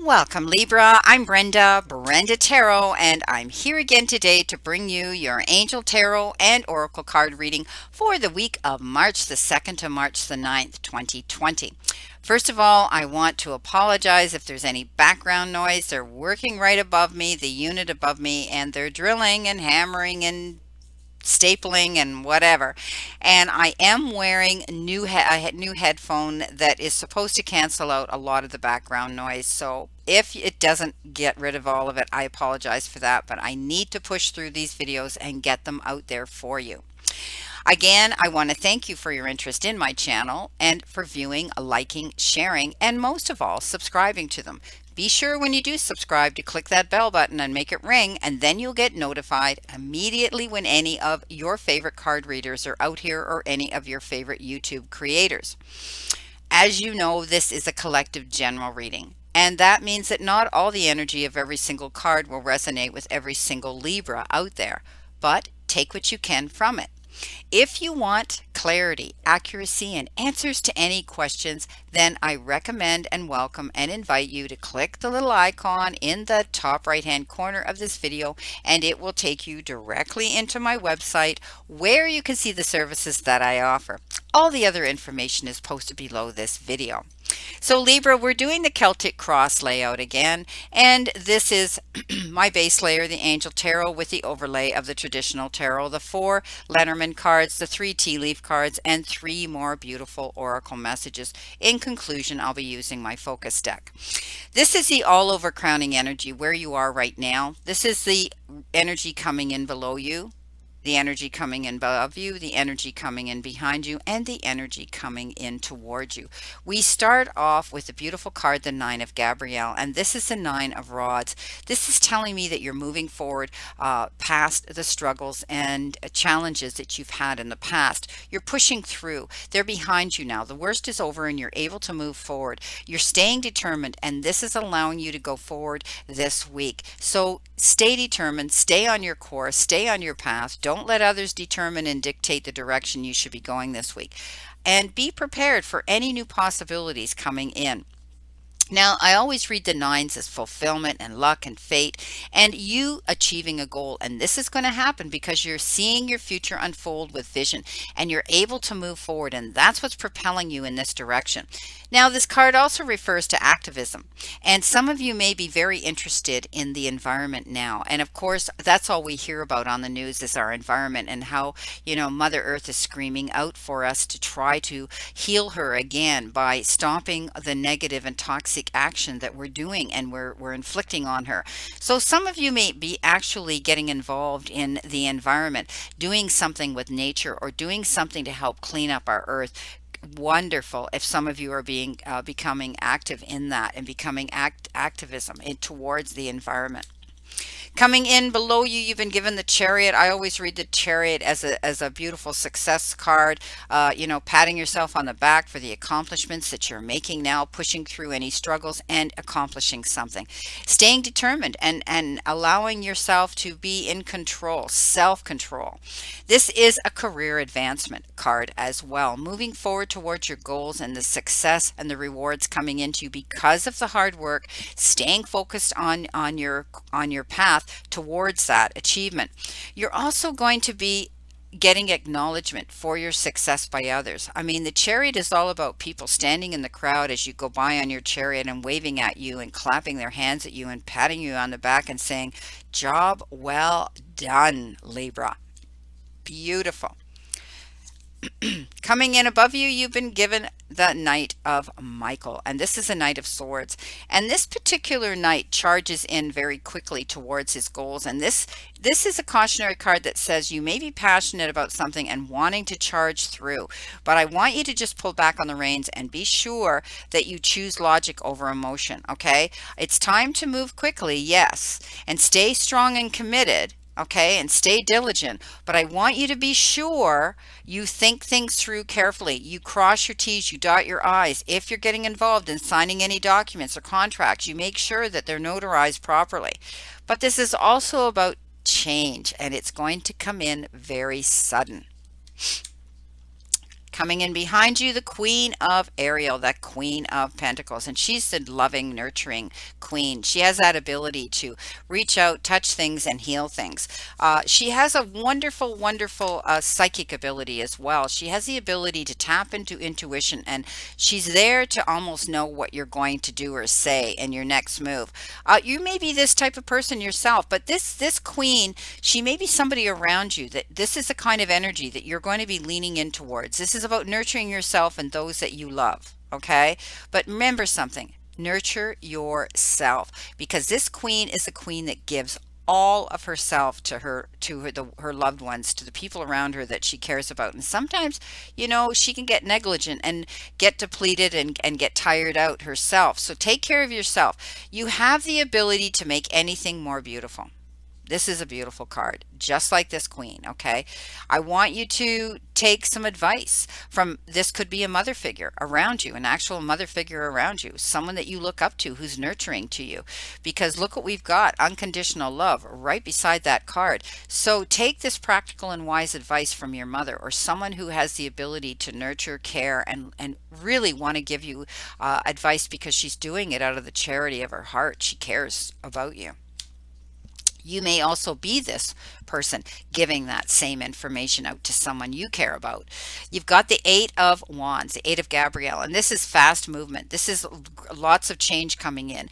Welcome, Libra. I'm Brenda Tarot, and I'm here again today to bring you your Angel Tarot and Oracle card reading for the week of March the 2nd to March the 9th, 2020. First of all, I want to apologize if there's any background noise. They're working right above me, the unit above me, and they're drilling and hammering and stapling and whatever. And I am wearing a new headphone that is supposed to cancel out a lot of the background noise. So if it doesn't get rid of all of it, I apologize for that, but I need to push through these videos and get them out there for you. Again, I want to thank you for your interest in my channel and for viewing, liking, sharing, and most of all, subscribing to them. Be sure when you do subscribe to click that bell button and make it ring, and then you'll get notified immediately when any of your favorite card readers are out here or any of your favorite YouTube creators. As you know, this is a collective general reading. And that means that not all the energy of every single card will resonate with every single Libra out there, but take what you can from it. If you want clarity, accuracy, and answers to any questions, then I recommend and welcome and invite you to click the little icon in the top right-hand corner of this video, and it will take you directly into my website where you can see the services that I offer. All the other information is posted below this video. So Libra, we're doing the Celtic cross layout again, and this is my base layer, the Angel Tarot, with the overlay of the traditional tarot, the 4 Lenormand cards, the 3 tea leaf cards, and 3 more beautiful oracle messages. In conclusion, I'll be using my focus deck. This is the all over crowning energy where you are right now. This is the energy coming in below you, the energy coming in above you, the energy coming in behind you, and the energy coming in towards you. We start off with the beautiful card, the 9 of Gabrielle, and this is the 9 of Rods. This is telling me that you're moving forward past the struggles and challenges that you've had in the past. You're pushing through. They're behind you now. The worst is over and you're able to move forward. You're staying determined, and this is allowing you to go forward this week. So stay determined, stay on your course, stay on your path. Don't let others determine and dictate the direction you should be going this week. And be prepared for any new possibilities coming in. Now, I always read the 9s as fulfillment and luck and fate and you achieving a goal. And this is going to happen because you're seeing your future unfold with vision and you're able to move forward. And that's what's propelling you in this direction. Now, this card also refers to activism. And some of you may be very interested in the environment now. And of course, that's all we hear about on the news is our environment and how, Mother Earth is screaming out for us to try to heal her again by stopping the negative and toxic action that we're doing and we're inflicting on her. So some of you may be actually getting involved in the environment, doing something with nature or doing something to help clean up our earth. Wonderful if some of you are becoming active in that and becoming activism towards the environment. Coming in below you, you've been given the Chariot. I always read the Chariot as a beautiful success card, patting yourself on the back for the accomplishments that you're making now, pushing through any struggles and accomplishing something. Staying determined and allowing yourself to be in control, self-control. This is a career advancement card as well, moving forward towards your goals and the success and the rewards coming into you because of the hard work, staying focused on your path towards that achievement. You're also going to be getting acknowledgement for your success by others. I mean, the Chariot is all about people standing in the crowd as you go by on your Chariot and waving at you and clapping their hands at you and patting you on the back and saying, "Job well done, Libra." Beautiful. Coming in above you, you've been given the Knight of Michael, and this is a Knight of Swords. And this particular knight charges in very quickly towards his goals. And this is a cautionary card that says you may be passionate about something and wanting to charge through, but I want you to just pull back on the reins and be sure that you choose logic over emotion. Okay, it's time to move quickly, yes, and stay strong and committed. Okay, and stay diligent, but I want you to be sure you think things through carefully. You cross your T's, you dot your I's. If you're getting involved in signing any documents or contracts, you make sure that they're notarized properly. But this is also about change, and it's going to come in very sudden. Coming in behind you, the Queen of Ariel, that Queen of Pentacles. And she's the loving, nurturing queen. She has that ability to reach out, touch things, and heal things. She has a wonderful, wonderful psychic ability as well. She has the ability to tap into intuition, and she's there to almost know what you're going to do or say in your next move. You may be this type of person yourself, but this queen, she may be somebody around you that this is the kind of energy that you're going to be leaning in towards. This is about nurturing yourself and those that you love, okay? But remember something, nurture yourself, because this queen is a queen that gives all of herself to her loved ones, to the people around her that she cares about. And sometimes, she can get negligent and get depleted and get tired out herself. So take care of yourself. You have the ability to make anything more beautiful. This is a beautiful card, just like this queen, okay? I want you to take some advice from, this could be a mother figure around you, an actual mother figure around you, someone that you look up to who's nurturing to you. Because look what we've got, unconditional love, right beside that card. So take this practical and wise advice from your mother, or someone who has the ability to nurture, care, and really want to give you advice, because she's doing it out of the charity of her heart. She cares about you. You may also be this person giving that same information out to someone you care about. You've got the Eight of Wands, the Eight of Gabrielle, and this is fast movement. This is lots of change coming in,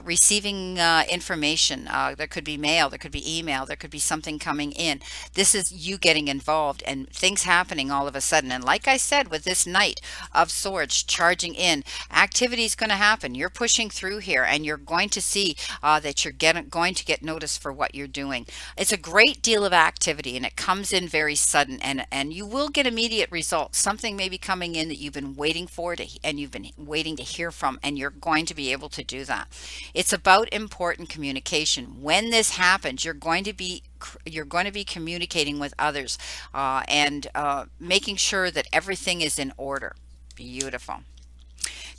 receiving information. There could be mail, there could be email, there could be something coming in. This is you getting involved and things happening all of a sudden. And like I said, with this Knight of Swords charging in, activity is going to happen. You're pushing through here, and you're going to see that you're going to get noticed for what you're doing. It's a great deal of activity, and it comes in very sudden, and you will get immediate results. Something may be coming in that you've been waiting for and you've been waiting to hear from, and you're going to be able to do that. It's about important communication. When this happens, you're going to be communicating with others and making sure that everything is in order. Beautiful.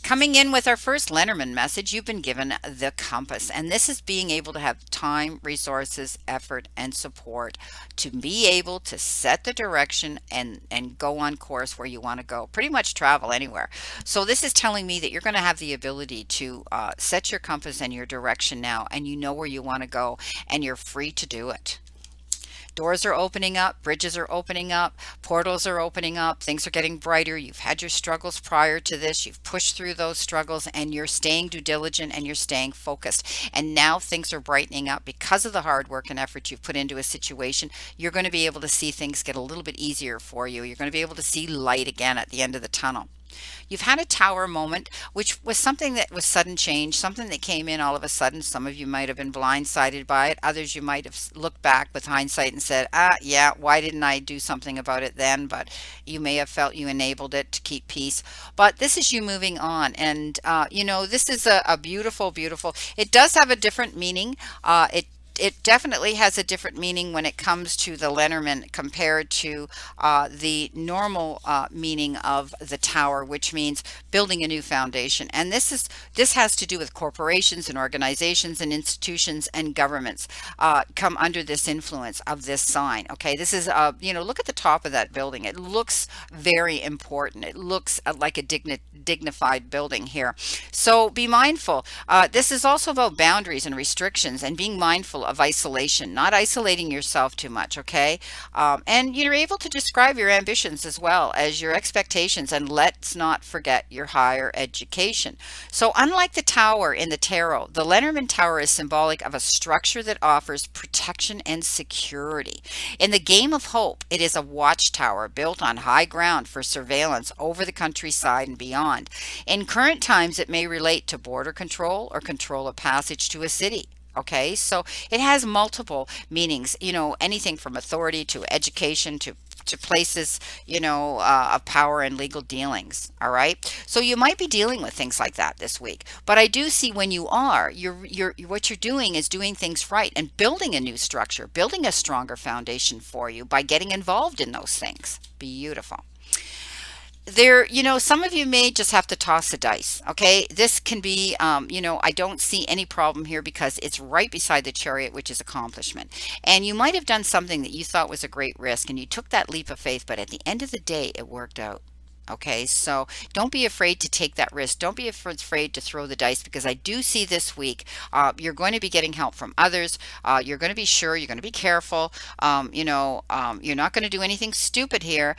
Coming in with our first Lenormand message, you've been given the compass, and this is being able to have time, resources, effort, and support to be able to set the direction and go on course where you want to go, pretty much travel anywhere. So this is telling me that you're going to have the ability to set your compass and your direction now, and you know where you want to go, and you're free to do it. Doors are opening up, bridges are opening up, portals are opening up, things are getting brighter. You've had your struggles prior to this. You've pushed through those struggles, and you're staying due diligent, and you're staying focused. And now things are brightening up because of the hard work and effort you've put into a situation. You're going to be able to see things get a little bit easier for you. You're going to be able to see light again at the end of the tunnel. You've had a tower moment, which was something that was sudden change, something that came in all of a sudden. Some of you might have been blindsided by it. Others, you might have looked back with hindsight and said, yeah, why didn't I do something about it then? But you may have felt you enabled it to keep peace. But this is you moving on. And, this is a beautiful, beautiful, it does have a different meaning. It definitely has a different meaning when it comes to the Lenormand compared to the normal meaning of the tower, which means building a new foundation. And this has to do with corporations and organizations and institutions and governments come under this influence of this sign. Okay, this is look at the top of that building. It looks very important. It looks like a dignified building here. So be mindful. This is also about boundaries and restrictions and being mindful of isolation, not isolating yourself too much, okay? And you're able to describe your ambitions as well as your expectations, and let's not forget your higher education. So unlike the tower in the tarot, the Lenormand tower is symbolic of a structure that offers protection and security. In the game of hope, it is a watchtower built on high ground for surveillance over the countryside and beyond. In current times, it may relate to border control or control of passage to a city. Okay, so it has multiple meanings, anything from authority to education to places, of power and legal dealings. All right. So you might be dealing with things like that this week. But I do see when you are, what you're doing is doing things right and building a new structure, building a stronger foundation for you by getting involved in those things. Beautiful. Some of you may just have to toss the dice. Okay, this can be, I don't see any problem here because it's right beside the Chariot, which is accomplishment. And you might have done something that you thought was a great risk, and you took that leap of faith, but at the end of the day, it worked out. Okay, so don't be afraid to take that risk. Don't be afraid to throw the dice, because I do see this week you're going to be getting help from others. You're going to be sure, you're going to be careful. You're not going to do anything stupid here,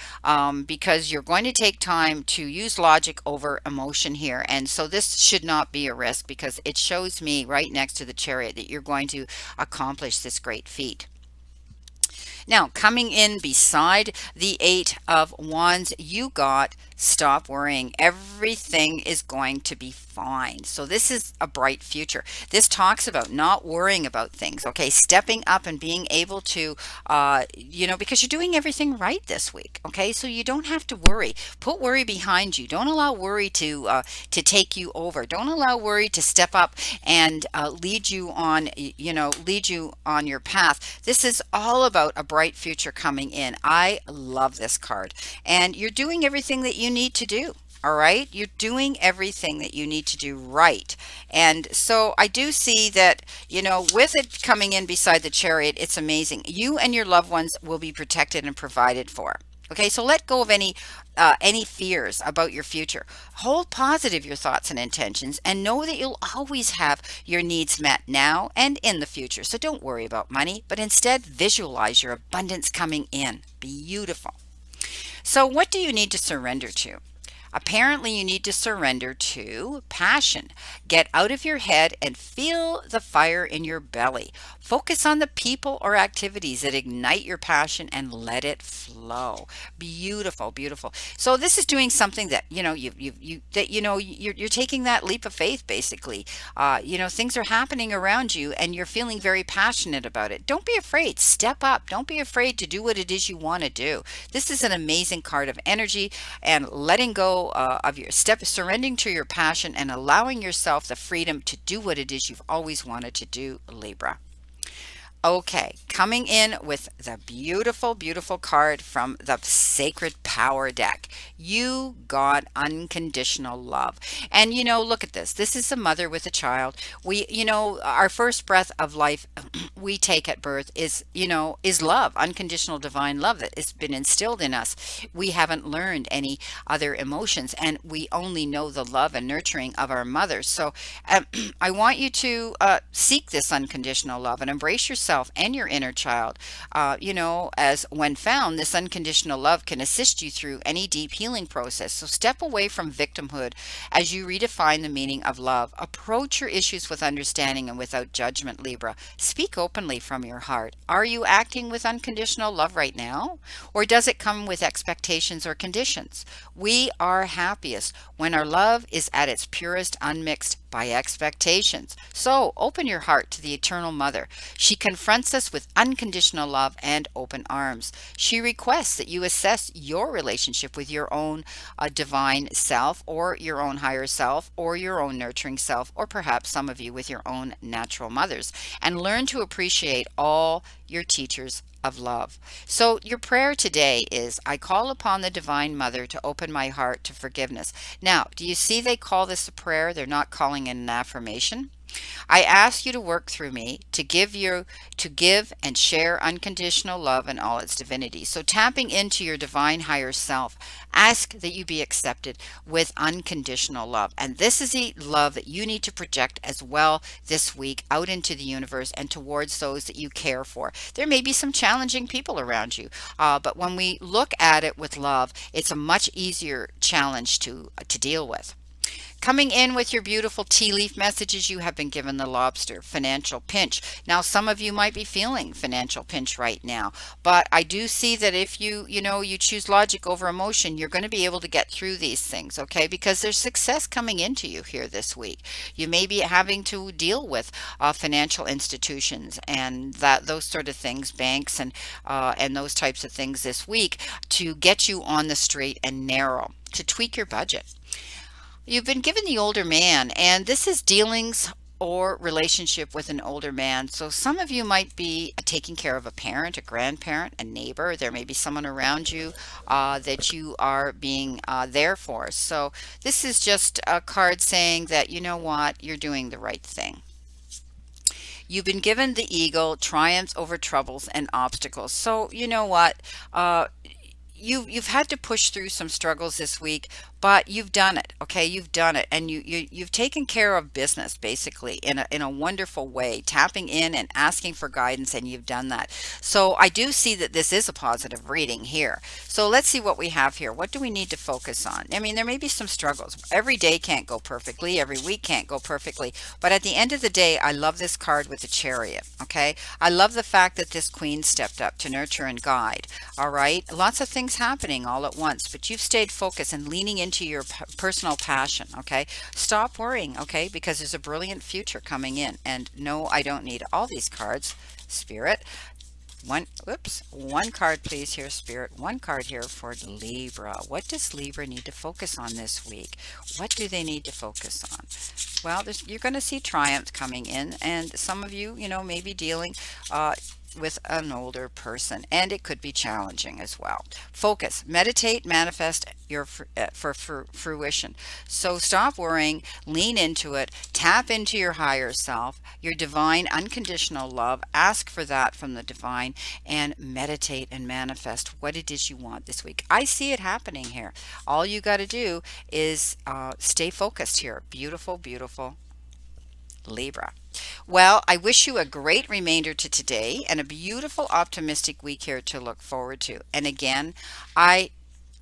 because you're going to take time to use logic over emotion here. And so this should not be a risk, because it shows me right next to the chariot that you're going to accomplish this great feat. Now, coming in beside the Eight of Wands, you got stop worrying. Everything is going to be fine. So this is a bright future. This talks about not worrying about things, okay? Stepping up and being able to, because you're doing everything right this week, okay? So you don't have to worry. Put worry behind you. Don't allow worry to take you over. Don't allow worry to step up and lead you on your path. This is all about a bright future coming in. I love this card. And you're doing everything that you need to do. All right. You're doing everything that you need to do right. And so I do see that, with it coming in beside the chariot, it's amazing. You and your loved ones will be protected and provided for. Okay, so let go of any fears about your future. Hold positive your thoughts and intentions, and know that you'll always have your needs met now and in the future. So don't worry about money, but instead visualize your abundance coming in. Beautiful. So what do you need to surrender to? Apparently, you need to surrender to passion. Get out of your head and feel the fire in your belly. Focus on the people or activities that ignite your passion and let it flow. Beautiful, beautiful. So this is doing something that you're taking that leap of faith. Basically, things are happening around you, and you're feeling very passionate about it. Don't be afraid. Step up. Don't be afraid to do what it is you want to do. This is an amazing card of energy and letting go of your step, surrendering to your passion and allowing yourself the freedom to do what it is you've always wanted to do, Libra. Okay, coming in with the beautiful, beautiful card from the Sacred Power deck. You got unconditional love. And look at this. This is a mother with a child. Our first breath of life we take at birth is love, unconditional divine love that has been instilled in us. We haven't learned any other emotions, and we only know the love and nurturing of our mothers. So I want you to seek this unconditional love and embrace yourself and your inner child. As when found, this unconditional love can assist you through any deep healing process. So step away from victimhood as you redefine the meaning of love. Approach your issues with understanding and without judgment, Libra. Speak openly from your heart. Are you acting with unconditional love right now? Or does it come with expectations or conditions? We are happiest when our love is at its purest, unmixed by expectations. So open your heart to the Eternal Mother. She confronts us with unconditional love and open arms. She requests that you assess your relationship with your own divine self, or your own higher self, or your own nurturing self, or perhaps some of you with your own natural mothers, and learn to appreciate all your teachers of love. So your prayer today is, I call upon the Divine Mother to open my heart to forgiveness. Now, do you see they call this a prayer? They're not calling it an affirmation. I ask you to work through me to give and share unconditional love in all its divinity. So tapping into your divine higher self, ask that you be accepted with unconditional love. And this is the love that you need to project as well this week out into the universe and towards those that you care for. There may be some challenging people around you, but when we look at it with love, it's a much easier challenge to deal with. Coming in with your beautiful tea leaf messages, you have been given the Lobster, financial pinch. Now, some of you might be feeling financial pinch right now, but I do see that if you choose logic over emotion, you're going to be able to get through these things, okay? Because there's success coming into you here this week. You may be having to deal with financial institutions and those sort of things, banks and those types of things this week to get you on the straight and narrow, to tweak your budget. You've been given the older man, and this is dealings or relationship with an older man. So some of you might be taking care of a parent, a grandparent, a neighbor. There may be someone around you that you are being there for. So this is just a card saying that, you know what, you're doing the right thing. You've been given the eagle, triumphs over troubles and obstacles. So you know what? you've had to push through some struggles this week, but you've done it. Okay, you've done it, and you've taken care of business basically in a wonderful way, tapping in and asking for guidance, and you've done that. So I do see that this is a positive reading here. So let's see what we have here. What do we need to focus on? I mean, there may be some struggles. Every day can't go perfectly, every week can't go perfectly, but at the end of the day, I love this card with the Chariot. Okay, I love the fact that this queen stepped up to nurture and guide. All right. Lots of things happening all at once, but you've stayed focused and leaning into your personal passion. Okay. Stop worrying. Okay. Because there's a brilliant future coming in. And no, I don't need all these cards. Spirit. One card, please, here, Spirit. One card here for Libra. What does Libra need to focus on this week? What do they need to focus on? Well, you're going to see triumph coming in, and some of you, may be dealing with an older person, and it could be challenging as well. Focus, meditate, manifest your for fruition. So stop worrying, lean into it, tap into your higher self, your divine unconditional love. Ask for that from the divine, and meditate and manifest what it is you want this week. I see it happening here. All you got to do is stay focused here. Beautiful, beautiful Libra. Well, I wish you a great remainder to today and a beautiful, optimistic week here to look forward to. And again, I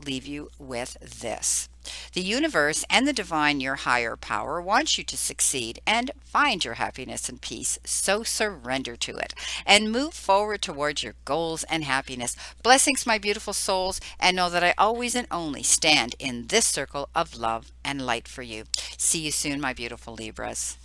leave you with this. The universe and the divine, your higher power, wants you to succeed and find your happiness and peace. So surrender to it and move forward towards your goals and happiness. Blessings, my beautiful souls, and know that I always and only stand in this circle of love and light for you. See you soon, my beautiful Libras.